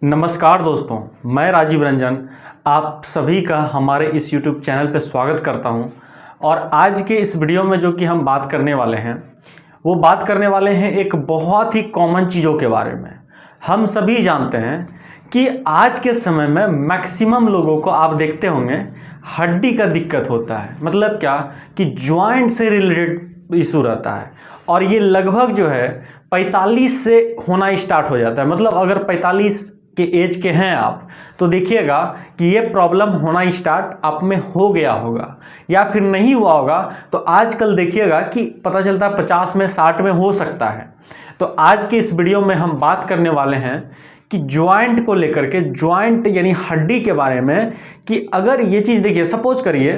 नमस्कार दोस्तों, मैं राजीव रंजन आप सभी का हमारे इस YouTube चैनल पर स्वागत करता हूं। और आज के इस वीडियो में जो कि हम बात करने वाले हैं वो बात करने वाले हैं एक बहुत ही कॉमन चीज़ों के बारे में। हम सभी जानते हैं कि आज के समय में मैक्सिमम लोगों को आप देखते होंगे हड्डी का दिक्कत होता है। मतलब क्या कि जॉइंट से रिलेटेड इशू रहता है और ये लगभग जो है 45 से होना स्टार्ट हो जाता है। मतलब अगर 45 के एज के हैं आप तो देखिएगा कि ये प्रॉब्लम होना स्टार्ट आप में हो गया होगा या फिर नहीं हुआ होगा तो आजकल देखिएगा कि पता चलता है 50 में 60 में हो सकता है। तो आज के इस वीडियो में हम बात करने वाले हैं कि जॉइंट को लेकर के, जॉइंट यानी हड्डी के बारे में, कि अगर ये चीज़ देखिए, सपोज करिए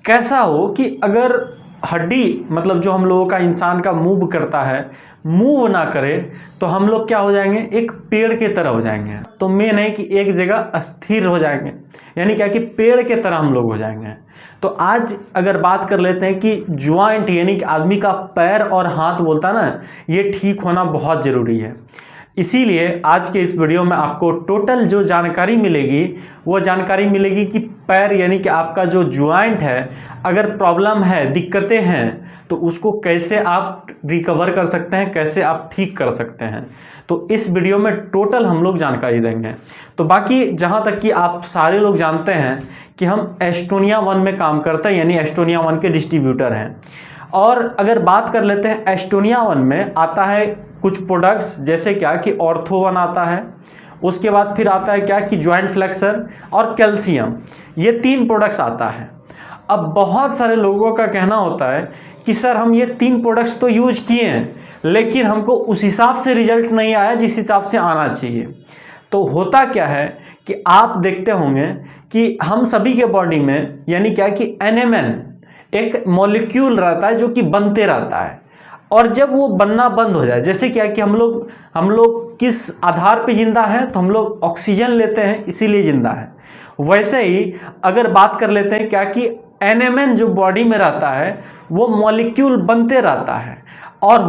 कैसा हो कि अगर हड्डी मतलब जो हम लोगों का इंसान का मूव करता है, मूव ना करे तो हम लोग क्या हो जाएंगे, एक पेड़ के तरह हो जाएंगे। तो मेन है कि एक जगह स्थिर हो जाएंगे, यानी क्या कि पेड़ के तरह हम लोग हो जाएंगे। तो आज अगर बात कर लेते हैं कि जॉइंट यानी कि आदमी का पैर और हाथ बोलता है ना, ये ठीक होना बहुत ज़रूरी है। इसीलिए आज के इस वीडियो में आपको टोटल जो जानकारी मिलेगी वो जानकारी मिलेगी कि पैर यानी कि आपका जो जॉइंट है, अगर प्रॉब्लम है, दिक्कतें हैं, तो उसको कैसे आप रिकवर कर सकते हैं, कैसे आप ठीक कर सकते हैं। तो इस वीडियो में टोटल हम लोग जानकारी देंगे। तो बाकी जहाँ तक कि आप सारे लोग जानते हैं कि हम एस्टोनिया वन में काम करते हैं, यानी एस्टोनिया वन के डिस्ट्रीब्यूटर हैं। और अगर बात कर लेते हैं, एस्टोनिया वन में आता है कुछ प्रोडक्ट्स, जैसे क्या कि ऑर्थो वन आता है, उसके बाद फिर आता है क्या कि जॉइंट फ्लेक्सर और कैल्शियम, ये 3 प्रोडक्ट्स आता है। अब बहुत सारे लोगों का कहना होता है कि सर हम ये 3 प्रोडक्ट्स तो यूज किए हैं लेकिन हमको उस हिसाब से रिजल्ट नहीं आया जिस हिसाब से आना चाहिए। तो होता क्या है कि आप देखते होंगे कि हम सभी के बॉडी में यानी क्या कि NMN एक मॉलिक्यूल रहता है जो कि बनते रहता है, और जब वो बनना बंद हो जाए, जैसे क्या कि हम लोग किस आधार पे जिंदा हैं, तो हम लोग ऑक्सीजन लेते हैं इसीलिए जिंदा है। वैसे ही अगर बात कर लेते हैं क्या कि NMN जो बॉडी में रहता है वो मॉलिक्यूल बनते रहता है, और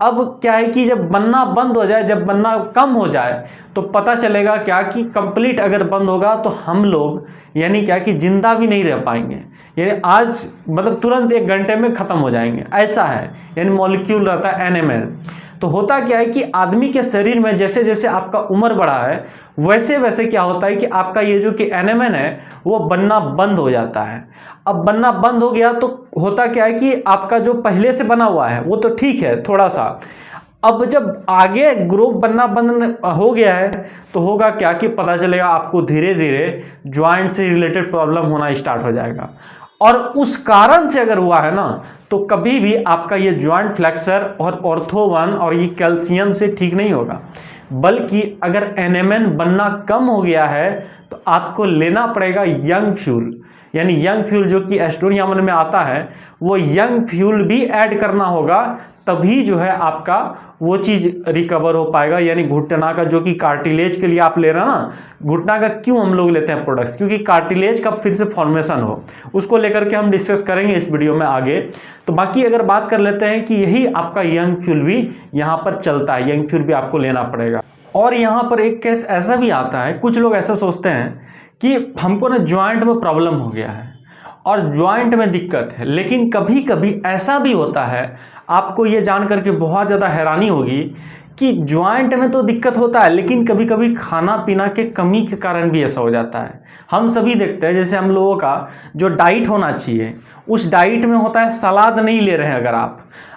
अब क्या है कि जब बनना बंद हो जाए, जब बनना कम हो जाए तो पता चलेगा क्या कि कंप्लीट अगर बंद होगा तो हम लोग यानी क्या कि जिंदा भी नहीं रह पाएंगे, यानी आज मतलब तुरंत 1 घंटे में ख़त्म हो जाएंगे, ऐसा है। यानी मॉलिक्यूल रहता है NMN। तो होता क्या है कि आदमी के शरीर में जैसे जैसे आपका उम्र बढ़ा है वैसे वैसे क्या होता है कि आपका ये जो कि NMN है वो बनना बंद हो जाता है। अब बनना बंद हो गया तो होता क्या है कि आपका जो पहले से बना हुआ है वो तो ठीक है थोड़ा सा, अब जब आगे ग्रुप बनना बंद हो गया है तो होगा क्या कि पता चलेगा आपको धीरे धीरे जॉइंट से रिलेटेड प्रॉब्लम होना स्टार्ट हो जाएगा। और उस कारण से अगर हुआ है ना तो कभी भी आपका ये जॉइंट फ्लेक्सर और ऑर्थो वन और ये कैल्शियम से ठीक नहीं होगा, बल्कि अगर NMN बनना कम हो गया है तो आपको लेना पड़ेगा यंग फ्यूल, यानी यंग फ्यूल जो कि एस्टोनिया वन में आता है वो यंग फ्यूल भी ऐड करना होगा, तभी जो है आपका वो चीज़ रिकवर हो पाएगा। यानी घुटना का जो कि कार्टिलेज के लिए आप ले रहे हैं ना, घुटना का क्यों हम लोग लेते हैं प्रोडक्ट्स, क्योंकि कार्टिलेज का फिर से फॉर्मेशन हो, उसको लेकर के हम डिस्कस करेंगे इस वीडियो में आगे। तो बाकी अगर बात कर लेते हैं कि यही आपका यंग फ्यूल भी यहाँ पर चलता है, यंग फ्यूल भी आपको लेना पड़ेगा। और यहाँ पर एक केस ऐसा भी आता है, कुछ लोग ऐसा सोचते हैं कि हमको ना जॉइंट में प्रॉब्लम हो गया है और जॉइंट में दिक्कत है, लेकिन कभी कभी ऐसा भी होता है, आपको ये जान करके बहुत ज़्यादा हैरानी होगी कि जॉइंट में तो दिक्कत होता है लेकिन कभी कभी खाना पीना के कमी के कारण भी ऐसा हो जाता है। हम सभी देखते हैं जैसे हम लोगों का जो डाइट होना चाहिए उस डाइट में होता है सलाद नहीं ले रहे हैं,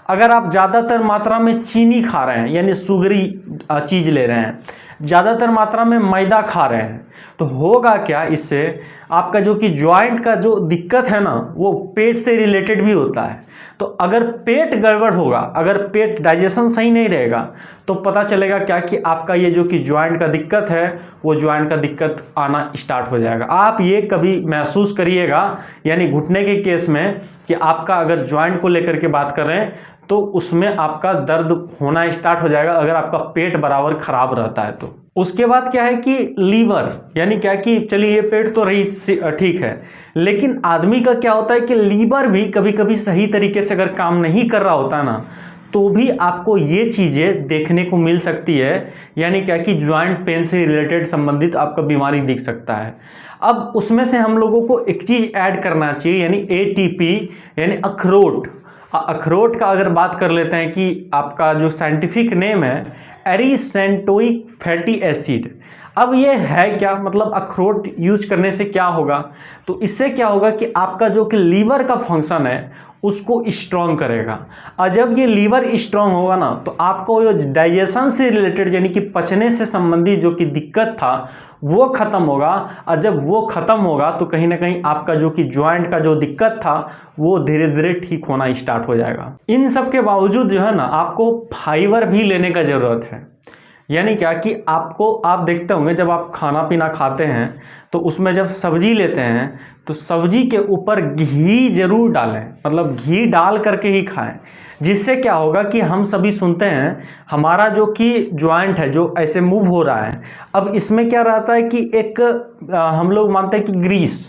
अगर आप ज़्यादातर मात्रा में चीनी खा रहे हैं यानी शुगरी चीज़ ले रहे हैं, ज़्यादातर मात्रा में मैदा खा रहे हैं, तो होगा क्या, इससे आपका जो कि जॉइंट का जो दिक्कत है ना वो पेट से रिलेटेड भी होता है। तो अगर पेट गड़बड़ होगा, अगर पेट डाइजेशन सही नहीं रहेगा तो पता चलेगा क्या कि आपका ये जो कि जॉइंट का दिक्कत है वो जॉइंट का दिक्कत आना स्टार्ट हो जाएगा। आप ये कभी महसूस करिएगा, यानी घुटने के केस में, कि आपका अगर जॉइंट को लेकर के बात कर रहे हैं तो उसमें आपका दर्द होना स्टार्ट हो जाएगा अगर आपका पेट बराबर खराब रहता है तो। उसके बाद क्या है कि लीवर, यानी क्या कि चलिए ये पेट तो रही ठीक है, लेकिन आदमी का क्या होता है कि लीवर भी कभी कभी सही तरीके से अगर काम नहीं कर रहा होता ना तो भी आपको ये चीज़ें देखने को मिल सकती है, यानी क्या कि जॉइंट पेन से रिलेटेड संबंधित आपका बीमारी दिख सकता है। अब उसमें से हम लोगों को एक चीज़ ऐड करना चाहिए, यानी ATP, यानी अखरोट। अखरोट का अगर बात कर लेते हैं कि आपका जो साइंटिफिक नेम है एरिसेंटोइक फैटी एसिड। अब ये है क्या, मतलब अखरोट यूज करने से क्या होगा, तो इससे क्या होगा कि आपका जो कि लीवर का फंक्शन है उसको स्ट्रॉन्ग करेगा। और जब ये लीवर स्ट्रॉन्ग होगा ना, तो आपको जो डाइजेशन से रिलेटेड यानी कि पचने से संबंधित जो कि दिक्कत था वो खत्म होगा। और जब वो खत्म होगा तो कहीं ना कहीं आपका जो कि जॉइंट का जो दिक्कत था वो धीरे धीरे ठीक होना स्टार्ट हो जाएगा। इन सब के बावजूद जो है ना, आपको फाइबर भी लेने का ज़रूरत है। यानी क्या कि आपको, आप देखते होंगे जब आप खाना पीना खाते हैं तो उसमें जब सब्जी लेते हैं तो सब्जी के ऊपर घी जरूर डालें, मतलब घी डाल करके ही खाएं। जिससे क्या होगा कि हम सभी सुनते हैं हमारा जो कि जॉइंट है जो ऐसे मूव हो रहा है, अब इसमें क्या रहता है कि एक हम लोग मानते हैं कि ग्रीस,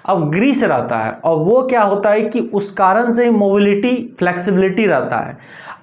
अब ग्रीस रहता है और वो क्या होता है कि उस कारण से मोबिलिटी फ्लेक्सिबिलिटी रहता है।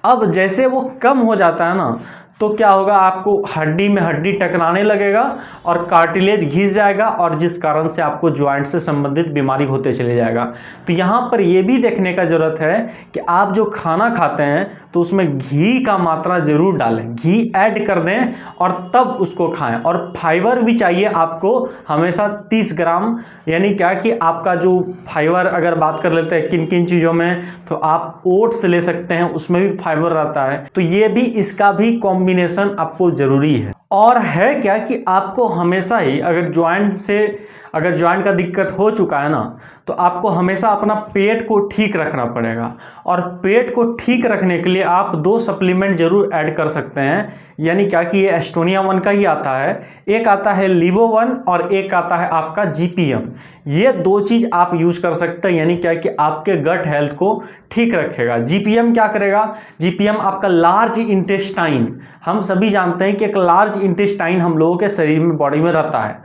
अब जैसे वो कम हो जाता है ना, तो क्या होगा, आपको हड्डी में हड्डी टकराने लगेगा और कार्टिलेज घिस जाएगा और जिस कारण से आपको जॉइंट से संबंधित बीमारी होते चले जाएगा। तो यहाँ पर ये भी देखने का जरूरत है कि आप जो खाना खाते हैं तो उसमें घी का मात्रा जरूर डालें, घी ऐड कर दें और तब उसको खाएं। और फाइबर भी चाहिए आपको हमेशा 30 ग्राम, यानी क्या कि आपका जो फाइबर अगर बात कर लेते हैं किन किन चीज़ों में, तो आप ओट्स ले सकते हैं, उसमें भी फाइबर रहता है। तो ये भी, इसका भी कॉम्बिनेशन आपको जरूरी है। और है क्या कि आपको हमेशा ही अगर जॉइंट का दिक्कत हो चुका है ना, तो आपको हमेशा अपना पेट को ठीक रखना पड़ेगा। और पेट को ठीक रखने के लिए आप 2 सप्लीमेंट जरूर ऐड कर सकते हैं, यानी क्या कि ये एस्टोनिया 1 का ही आता है, एक आता है लिवो 1 और एक आता है आपका GPM। ये 2 चीज़ आप यूज कर सकते हैं, यानी क्या कि आपके गट हेल्थ को ठीक रखेगा। GPM क्या करेगा, GPM आपका लार्ज इंटेस्टाइन, हम सभी जानते हैं कि एक लार्ज इंटेस्टाइन हम लोगों के शरीर में, बॉडी में रहता है,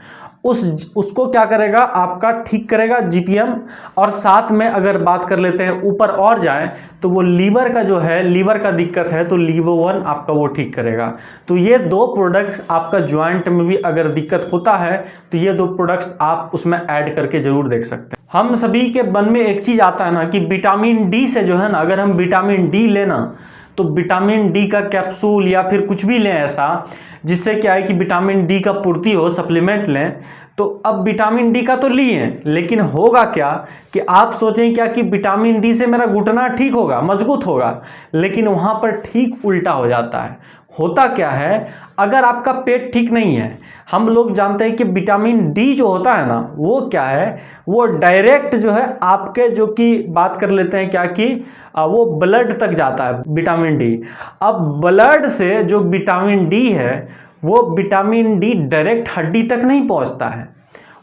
उसको क्या करेगा, आपका ठीक करेगा GPM। और साथ में अगर बात कर लेते हैं ऊपर और जाए तो वो लीवर का जो है, लीवर का दिक्कत है तो लिवो 1 आपका वो ठीक करेगा। तो ये 2 प्रोडक्ट्स आपका जॉइंट में भी अगर दिक्कत होता है तो ये 2 प्रोडक्ट्स आप उसमें ऐड करके जरूर देख सकते हैं। हम सभी के मन में एक चीज आता है ना कि विटामिन डी से जो है ना, अगर हम विटामिन डी लेना तो विटामिन डी का कैप्सूल या फिर कुछ भी लें ऐसा जिससे क्या है कि विटामिन डी का पूर्ति हो, सप्लीमेंट लें। तो अब विटामिन डी का तो लिए, लेकिन होगा क्या कि आप सोचें क्या कि विटामिन डी से मेरा घुटना ठीक होगा, मजबूत होगा, लेकिन वहाँ पर ठीक उल्टा हो जाता है। होता क्या है, अगर आपका पेट ठीक नहीं है, हम लोग जानते हैं कि विटामिन डी जो होता है ना वो क्या है, वो डायरेक्ट जो है आपके जो कि बात कर लेते हैं क्या कि वो ब्लड तक जाता है विटामिन डी। अब ब्लड से जो विटामिन डी है वो विटामिन डी डायरेक्ट हड्डी तक नहीं पहुंचता है,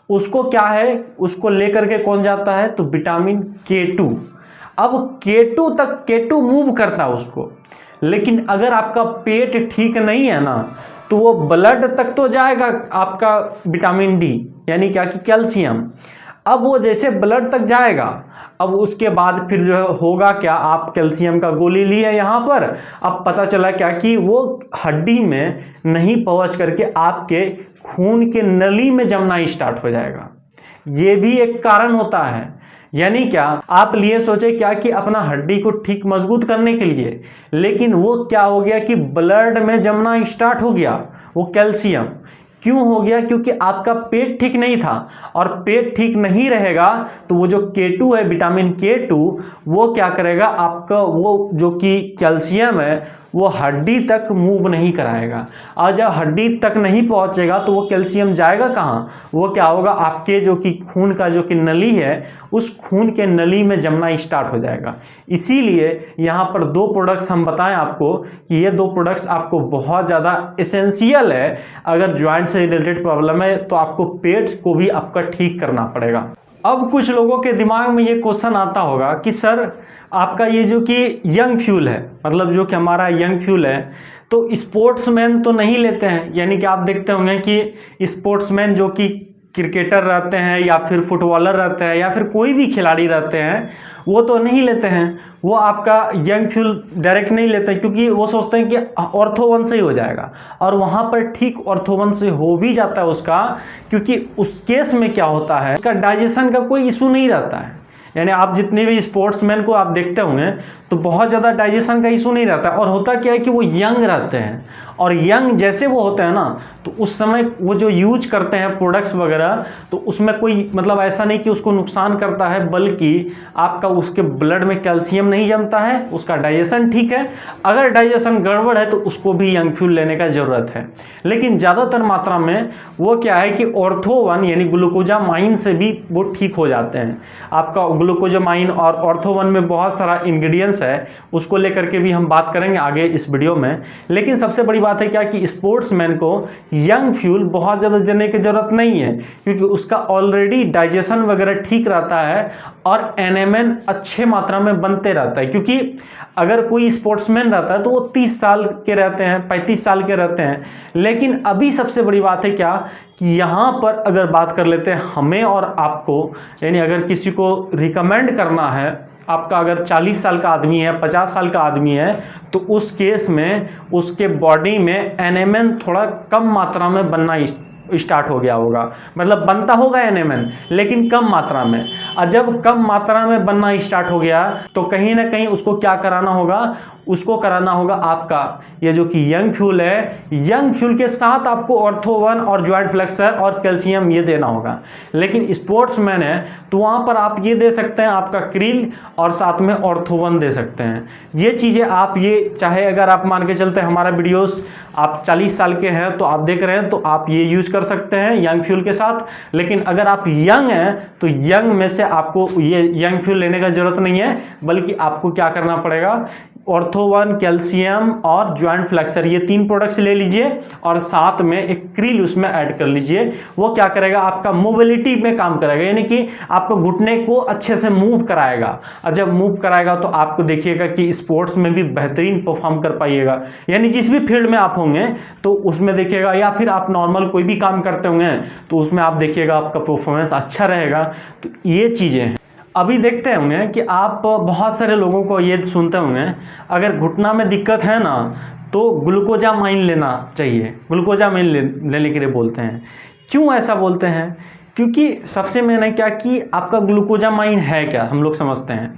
उसको क्या है, उसको लेकर के कौन जाता है, तो विटामिन K2। अब K2 मूव करता है उसको, लेकिन अगर आपका पेट ठीक नहीं है ना तो वो ब्लड तक तो जाएगा आपका विटामिन डी, यानी क्या कि कैल्शियम। अब वो जैसे ब्लड तक जाएगा, अब उसके बाद फिर जो है होगा क्या, आप कैल्शियम का गोली लिए यहाँ पर, अब पता चला क्या कि वो हड्डी में नहीं पहुँच करके आपके खून के नली में जमना स्टार्ट हो जाएगा। ये भी एक कारण होता है। यानी क्या, आप लिए सोचे क्या कि अपना हड्डी को ठीक मजबूत करने के लिए, लेकिन वो क्या हो गया कि ब्लड में जमना स्टार्ट हो गया वो कैल्शियम। क्यों हो गया, क्योंकि आपका पेट ठीक नहीं था, और पेट ठीक नहीं रहेगा तो वो जो K2 है, विटामिन K2, वो क्या करेगा, आपका वो जो कि कैल्शियम है वो हड्डी तक मूव नहीं कराएगा। और जब हड्डी तक नहीं पहुंचेगा तो वो कैल्शियम जाएगा कहाँ, वो क्या होगा, आपके जो कि खून का जो कि नली है उस खून के नली में जमना स्टार्ट हो जाएगा। इसीलिए यहाँ पर 2 प्रोडक्ट्स हम बताएं आपको कि ये 2 प्रोडक्ट्स आपको बहुत ज़्यादा एसेंशियल है। अगर जॉइंट से रिलेटेड प्रॉब्लम है तो आपको पेट को भी आपका ठीक करना पड़ेगा। अब कुछ लोगों के दिमाग में ये क्वेश्चन आता होगा कि सर आपका ये जो कि यंग फ्यूल है, मतलब जो कि हमारा यंग फ्यूल है, तो स्पोर्ट्समैन तो नहीं लेते हैं, यानी कि आप देखते होंगे कि स्पोर्ट्समैन जो कि क्रिकेटर रहते हैं या फिर फुटबॉलर रहते हैं या फिर कोई भी खिलाड़ी रहते हैं, वो तो नहीं लेते हैं, वो आपका यंग फ्यूल डायरेक्ट नहीं लेते हैं, क्योंकि वो सोचते हैं कि ऑर्थो 1 से ही हो जाएगा। और वहाँ पर ठीक ऑर्थो 1 से हो भी जाता है उसका, क्योंकि उस केस में क्या होता है, उसका डाइजेशन का कोई इशू नहीं रहता है। यानी आप जितने भी स्पोर्ट्समैन को आप देखते होंगे तो बहुत ज़्यादा डाइजेशन का इशू नहीं रहता। और होता क्या है कि वो यंग रहते हैं, और यंग जैसे वो होते हैं ना, तो उस समय वो जो यूज करते हैं प्रोडक्ट्स वगैरह, तो उसमें कोई मतलब ऐसा नहीं कि उसको नुकसान करता है, बल्कि आपका उसके ब्लड में कैल्शियम नहीं जमता है, उसका डाइजेशन ठीक है। अगर डाइजेशन गड़बड़ है तो उसको भी यंग फ्यूल लेने का ज़रूरत है। लेकिन ज़्यादातर मात्रा में वो क्या है कि ऑर्थो 1 यानी ग्लूकोजामाइन से भी वो ठीक हो जाते हैं। आपका ग्लूकोजामाइन और ऑर्थो 1 में बहुत सारा इंग्रेडिएंट्स है, उसको लेकर के भी हम बात करेंगे आगे इस वीडियो में। लेकिन सबसे बड़ी बात है क्या कि स्पोर्ट्समैन को यंग फ्यूल बहुत ज़्यादा देने की ज़रूरत नहीं है, क्योंकि उसका ऑलरेडी डाइजेशन वगैरह ठीक रहता है और एनएमएन अच्छे मात्रा में बनते रहता है। क्योंकि अगर कोई स्पोर्ट्समैन रहता है तो वो 30 साल के रहते हैं, 35 साल के रहते हैं। लेकिन अभी सबसे बड़ी बात है क्या कि यहाँ पर अगर बात कर लेते हैं हमें और आपको, यानी अगर किसी को रिकमेंड करना है, आपका अगर 40 साल का आदमी है, 50 साल का आदमी है, तो उस केस में उसके बॉडी में एनएमएन थोड़ा कम मात्रा में बनना स्टार्ट हो गया होगा। मतलब बनता होगा एनएमएन, लेकिन कम मात्रा में। और जब कम मात्रा में बनना स्टार्ट हो गया तो कहीं ना कहीं उसको क्या कराना होगा, उसको कराना होगा आपका ये जो कि यंग फ्यूल है। यंग फ्यूल के साथ आपको ऑर्थो 1 और जॉइंट फ्लेक्सर और कैल्शियम ये देना होगा। लेकिन स्पोर्ट्समैन है तो वहाँ पर आप ये दे सकते हैं, आपका क्रिल और साथ में ऑर्थो 1 दे सकते हैं। ये चीज़ें आप ये चाहे अगर आप मान के चलते हैं हमारा वीडियोस आप 40 साल के हैं तो आप देख रहे हैं, तो आप ये यूज कर सकते हैं यंग फ्यूल के साथ। लेकिन अगर आप यंग हैं तो यंग में से आपको ये यंग फ्यूल लेने का जरूरत नहीं है, बल्कि आपको क्या करना पड़ेगा, ऑर्थो 1, कैल्शियम और जॉइंट फ्लेक्सर, ये 3 प्रोडक्ट्स ले लीजिए और साथ में एक क्रिल उसमें ऐड कर लीजिए। वो क्या करेगा, आपका मोबिलिटी में काम करेगा, यानी कि आपको घुटने को अच्छे से मूव कराएगा। और जब मूव कराएगा तो आपको देखिएगा कि स्पोर्ट्स में भी बेहतरीन परफॉर्म कर पाइएगा। यानी जिस भी फील्ड में आप होंगे तो उसमें देखिएगा, या फिर आप नॉर्मल कोई भी काम करते होंगे तो उसमें आप देखिएगा आपका परफॉर्मेंस अच्छा रहेगा। तो ये चीज़ें हैं। अभी देखते होंगे कि आप बहुत सारे लोगों को ये सुनते होंगे, अगर घुटना में दिक्कत है ना तो ग्लूकोजामाइन लेना चाहिए, ग्लूकोजामाइन लेने के लिए बोलते हैं। क्यों ऐसा बोलते हैं? क्योंकि सबसे मैंने क्या कि आपका ग्लूकोजामाइन है क्या, हम लोग समझते हैं।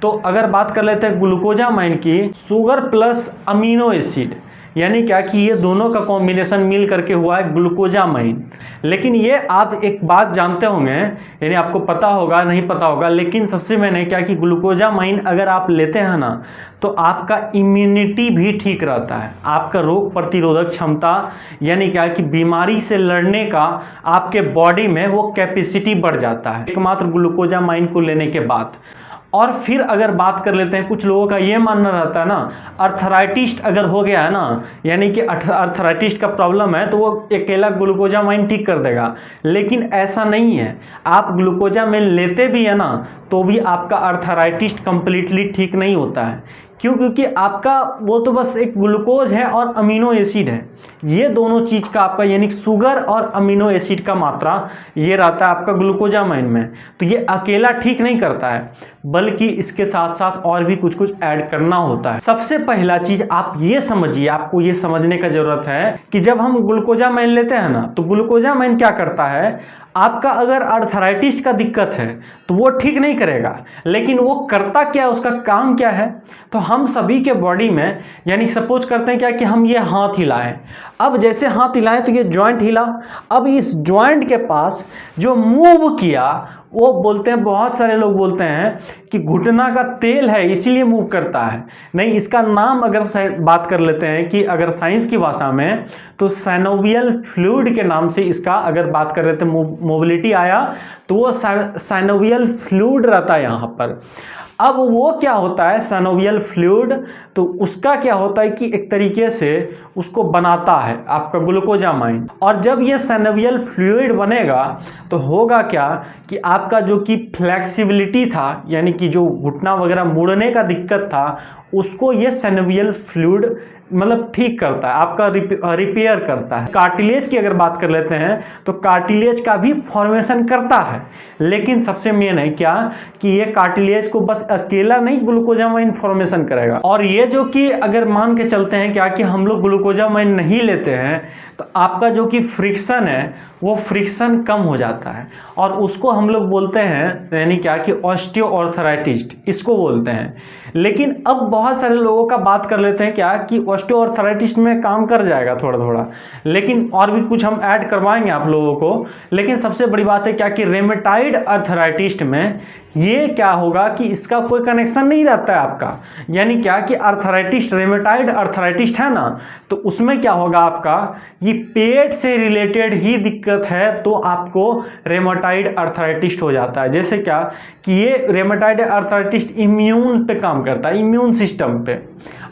तो अगर बात कर लेते हैं ग्लूकोजामाइन की, शुगर प्लस अमीनो एसिड, यानी क्या कि ये दोनों का कॉम्बिनेशन मिल करके हुआ है ग्लूकोजामाइन। लेकिन ये आप एक बात जानते होंगे, यानी आपको पता होगा नहीं पता होगा, लेकिन सबसे मैंने क्या कि ग्लूकोजामाइन अगर आप लेते हैं ना तो आपका इम्यूनिटी भी ठीक रहता है, आपका रोग प्रतिरोधक क्षमता यानी क्या कि बीमारी से लड़ने का आपके बॉडी में वो कैपेसिटी बढ़ जाता है एकमात्र ग्लूकोजामाइन को लेने के बाद। और फिर अगर बात कर लेते हैं, कुछ लोगों का ये मानना रहता है ना, अर्थराइटिस अगर हो गया है ना, यानी कि अर्थराइटिस का प्रॉब्लम है तो वो अकेला ग्लूकोजामाइन ठीक कर देगा। लेकिन ऐसा नहीं है, आप ग्लूकोजामाइन लेते भी है ना तो भी आपका अर्थराइटिस कंप्लीटली ठीक नहीं होता है। क्यों? क्योंकि आपका वो तो बस एक ग्लूकोज है और अमीनो एसिड है, ये दोनों चीज़ का आपका यानी शुगर और अमीनो एसिड का मात्रा ये रहता है आपका ग्लूकोजामाइन में। तो ये अकेला ठीक नहीं करता है, बल्कि इसके साथ साथ और भी कुछ कुछ ऐड करना होता है। सबसे पहला चीज़ आप ये समझिए, आपको ये समझने का ज़रूरत है कि जब हम ग्लूकोजामाइन लेते हैं ना तो ग्लूकोजामाइन क्या करता है, आपका अगर अर्थराइटिस का दिक्कत है तो वो ठीक नहीं करेगा, लेकिन वो करता क्या है, उसका काम क्या है। तो हम सभी के बॉडी में यानी सपोज करते हैं क्या कि हम ये हाथ हिलाएं, अब जैसे हाथ हिलाएं तो ये जॉइंट हिला, अब इस जॉइंट के पास जो मूव किया वो बोलते हैं, बहुत सारे लोग बोलते हैं कि घुटना का तेल है इसीलिए मूव करता है। नहीं, इसका नाम अगर बात कर लेते हैं कि अगर साइंस की भाषा में तो साइनोवियल फ्लूइड के नाम से इसका अगर बात कर रहे थे मोबिलिटी आया तो वो साइनोवियल फ्लूइड रहता है यहाँ पर। अब वो क्या होता है साइनोवियल फ्लूइड, तो उसका क्या होता है कि एक तरीके से उसको बनाता है आपका ग्लूकोजामाइन। और जब ये साइनोवियल फ्लूइड बनेगा तो होगा क्या कि आपका जो कि फ्लेक्सिबिलिटी था, यानी कि जो घुटना वगैरह मुड़ने का दिक्कत था, उसको ये साइनोवियल फ्लूइड मतलब ठीक करता है, आपका रिपेयर करता है। कार्टिलेज की अगर बात कर लेते हैं तो कार्टिलेज का भी फॉर्मेशन करता है, लेकिन सबसे मेन है क्या कि ये कार्टिलेज को बस अकेला नहीं ग्लूकोजामाइन फॉर्मेशन करेगा। और ये जो कि अगर मान के चलते हैं क्या कि हम लोग ग्लूकोजामाइन नहीं लेते हैं तो आपका जो कि फ्रिक्शन है वो फ्रिक्शन कम हो जाता है, और उसको हम लोग बोलते हैं यानी क्या कि ऑस्टियोआर्थराइटिस इसको बोलते हैं। लेकिन अब बहुत सारे लोगों का बात कर लेते हैं क्या कि ऑस्टियोआर्थराइटिस में काम कर जाएगा थोड़ा थोड़ा, लेकिन और भी कुछ हम ऐड करवाएंगे आप लोगों को। लेकिन सबसे बड़ी बात है क्या कि रेमेटाइड अर्थराइटिस में ये क्या होगा कि इसका कोई कनेक्शन नहीं रहता है आपका, यानी क्या कि अर्थराइटिस रेमेटाइड अर्थराइटिस है ना, तो उसमें क्या होगा आपका ये पेट से रिलेटेड ही दिक्कत है तो आपको रेमेटाइड अर्थराइटिस हो जाता है। जैसे क्या कि ये रेमेटाइड अर्थराइटिस इम्यून पे काम करता है, इम्यून सिस्टम पे,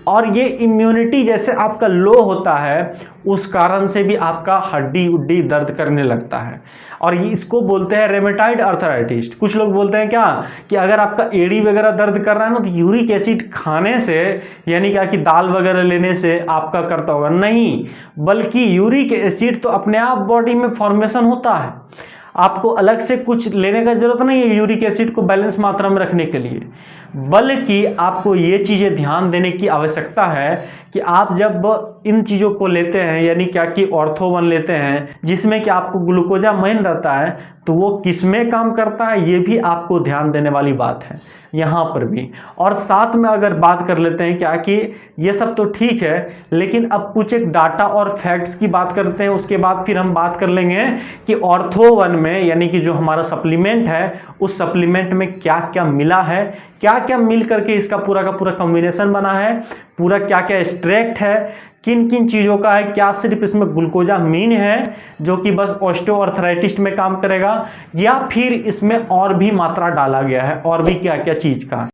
और ये इम्यूनिटी जैसे आपका लो होता है उस कारण से भी आपका हड्डी उड्डी दर्द करने लगता है, और इसको बोलते हैं रेमेटाइड अर्थराइटिस। कुछ लोग बोलते हैं क्या कि अगर आपका एड़ी वगैरह दर्द कर रहा है ना तो यूरिक एसिड खाने से यानी क्या कि दाल वगैरह लेने से आपका करता होगा, नहीं, बल्कि यूरिक एसिड तो अपने आप बॉडी में फॉर्मेशन होता है, आपको अलग से कुछ लेने का जरूरत नहीं है यूरिक एसिड को बैलेंस मात्रा में रखने के लिए, बल्कि आपको ये चीज़ें ध्यान देने की आवश्यकता है कि आप जब इन चीज़ों को लेते हैं यानी क्या कि ऑर्थो-1 लेते हैं जिसमें कि आपको ग्लूकोजामाइन रहता है तो वो किस में काम करता है ये भी आपको ध्यान देने वाली बात है यहाँ पर भी। और साथ में अगर बात कर लेते हैं क्या कि ये सब तो ठीक है, लेकिन अब कुछ एक डाटा और फैक्ट्स की बात करते हैं, उसके बाद फिर हम बात कर लेंगे कि ऑर्थो-1 में यानी कि जो हमारा सप्लीमेंट है उस सप्लीमेंट में क्या क्या मिला है, क्या क्या मिल करके इसका पूरा का पूरा कॉम्बिनेशन बना है, पूरा क्या क्या एक्सट्रैक्ट है, किन किन चीज़ों का है, क्या सिर्फ इसमें ग्लूकोजामाइन है जो कि बस ऑस्टियोआर्थराइटिस में काम करेगा या फिर इसमें और भी मात्रा डाला गया है और भी क्या क्या चीज़ का।